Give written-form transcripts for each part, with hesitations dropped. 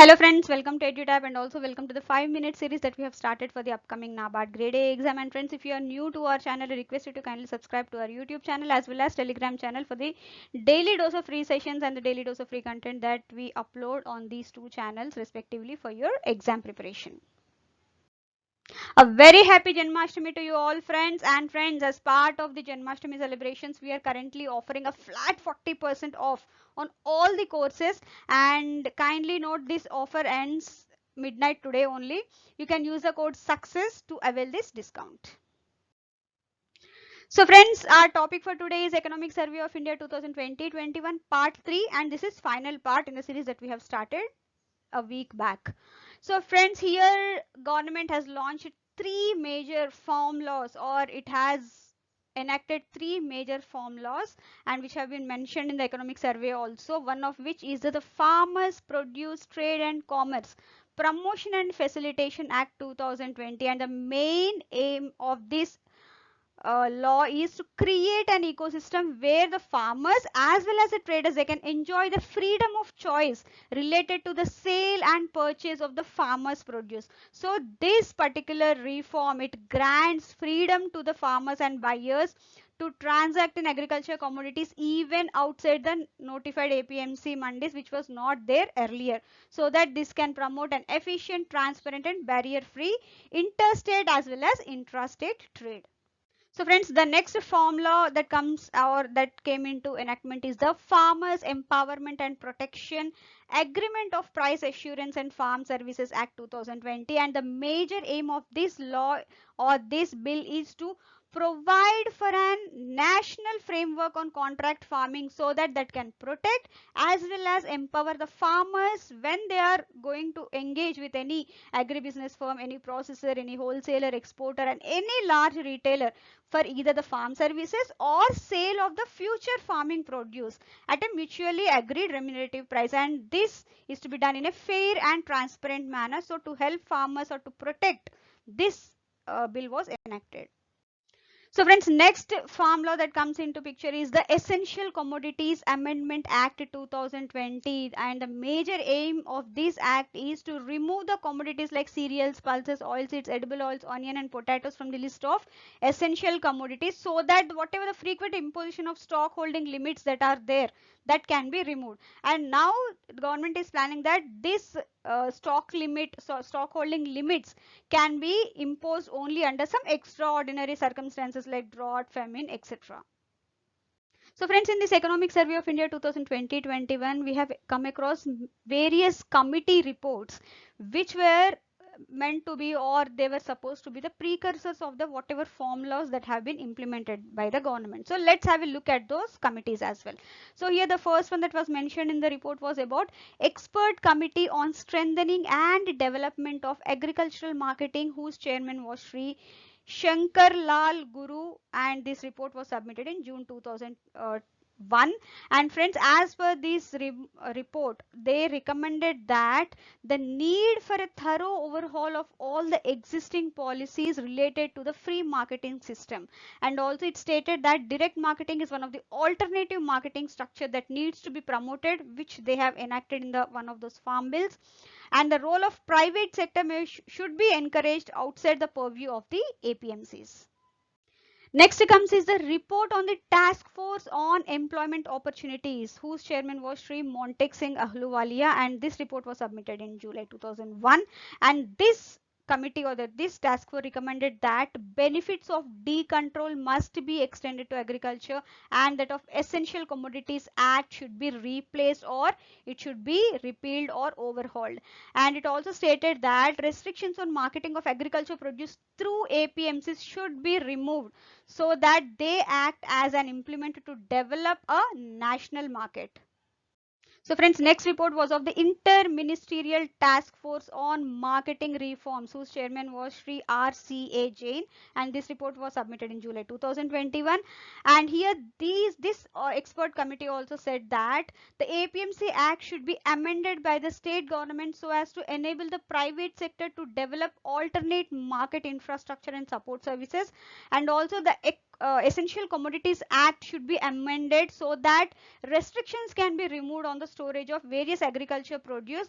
Hello friends, welcome to EduTab and also welcome to the 5-minute series that we have started for the upcoming NABARD Grade A exam. And friends, if you are new to our channel, I request you to kindly subscribe to our YouTube channel as well as Telegram channel for the daily dose of free sessions and the daily dose of free content that we upload on these two channels respectively for your exam preparation. A very happy Janmashtami to you all friends, and friends, as part of the Janmashtami celebrations we are currently offering a flat 40% off on all the courses, and kindly note this offer ends midnight today only. You can use the code SUCCESS to avail this discount. So friends, our topic for today is Economic Survey of India 2020-21 part 3, and this is final part in the series that we have started a week back. So friends, here government has launched three major farm laws, or it has enacted three major farm laws, and which have been mentioned in the economic survey also, one of which is the Farmers Produce Trade and Commerce Promotion and Facilitation Act 2020. And the main aim of this law is to create an ecosystem where the farmers as well as the traders, they can enjoy the freedom of choice related to the sale and purchase of the farmers produce. So this particular reform, it grants freedom to the farmers and buyers to transact in agriculture commodities even outside the notified APMC mandis, which was not there earlier, so that this can promote an efficient, transparent and barrier free interstate as well as intrastate trade. So friends, the next formula that comes or that came into enactment is the Farmers Empowerment and Protection Agreement of Price Assurance and Farm Services Act 2020. And the major aim of this law or this bill is to provide for a national framework on contract farming, so that can protect as well as empower the farmers when they are going to engage with any agribusiness firm, any processor, any wholesaler, exporter and any large retailer for either the farm services or sale of the future farming produce at a mutually agreed remunerative price. And this is to be done in a fair and transparent manner. So to help farmers or to protect, this bill was enacted. So friends, next farm law that comes into picture is the Essential Commodities Amendment Act 2020. And the major aim of this act is to remove the commodities like cereals, pulses, oilseeds, edible oils, onion and potatoes from the list of essential commodities, so that whatever the frequent imposition of stock holding limits that are there, that can be removed. And now the government is planning that this stock holding limits can be imposed only under some extraordinary circumstances like drought, famine, etc. So friends, in this Economic Survey of India 2020-21, we have come across various committee reports which were meant to be, or they were supposed to be, the precursors of the whatever formulas that have been implemented by the government. So let's have a look at those committees as well. So here the first one that was mentioned in the report was about Expert Committee on Strengthening and Development of Agricultural Marketing, whose chairman was Sri Shankar Lal Guru, and this report was submitted in June 2001. And friends, as per this report, they recommended that the need for a thorough overhaul of all the existing policies related to the free marketing system. And also it stated that direct marketing is one of the alternative marketing structure that needs to be promoted, which they have enacted in the one of those farm bills. And the role of private sector should be encouraged outside the purview of the APMCs. Next comes is the report on the task force on employment opportunities, whose chairman was Sri Montek Singh Ahluwalia, and this report was submitted in July 2001. And this committee, or this task force, recommended that benefits of decontrol must be extended to agriculture, and that of Essential Commodities Act should be replaced, or it should be repealed or overhauled. And it also stated that restrictions on marketing of agriculture produce through APMCs should be removed, so that they act as an implementer to develop a national market. So friends, next report was of the Inter-Ministerial Task Force on Marketing Reforms, whose chairman was Sri R.C.A. Jain, and this report was submitted in July 2021. And here this expert committee also said that the APMC Act should be amended by the state government so as to enable the private sector to develop alternate market infrastructure and support services. And also the Essential Commodities Act should be amended so that restrictions can be removed on the storage of various agriculture produce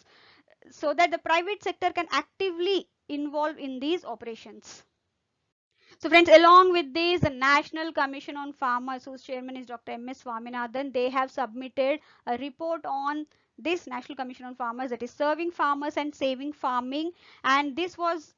so that the private sector can actively involve in these operations. So friends, along with this, the National Commission on Farmers, whose chairman is Dr. M.S. Swaminathan, they have submitted a report on this National Commission on Farmers, that is serving farmers and saving farming, and this was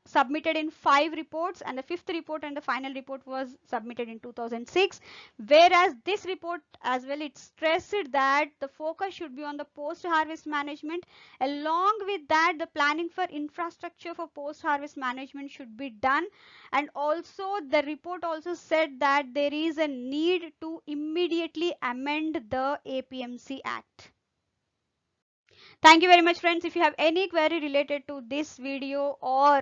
submitted in 5 reports, and the 5th report and the final report was submitted in 2006. Whereas this report as well, it stressed that the focus should be on the post harvest management. Along with that, the planning for infrastructure for post harvest management should be done, and also the report also said that there is a need to immediately amend the APMC Act. Thank you very much, friends. If you have any query related to this video or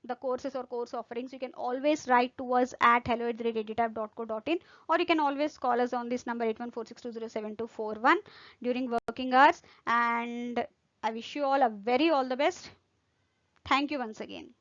the courses or course offerings, you can always write to us at hello@editav.co.in, or you can always call us on this number 8146207241 during working hours. And I wish you all the best. Thank you once again.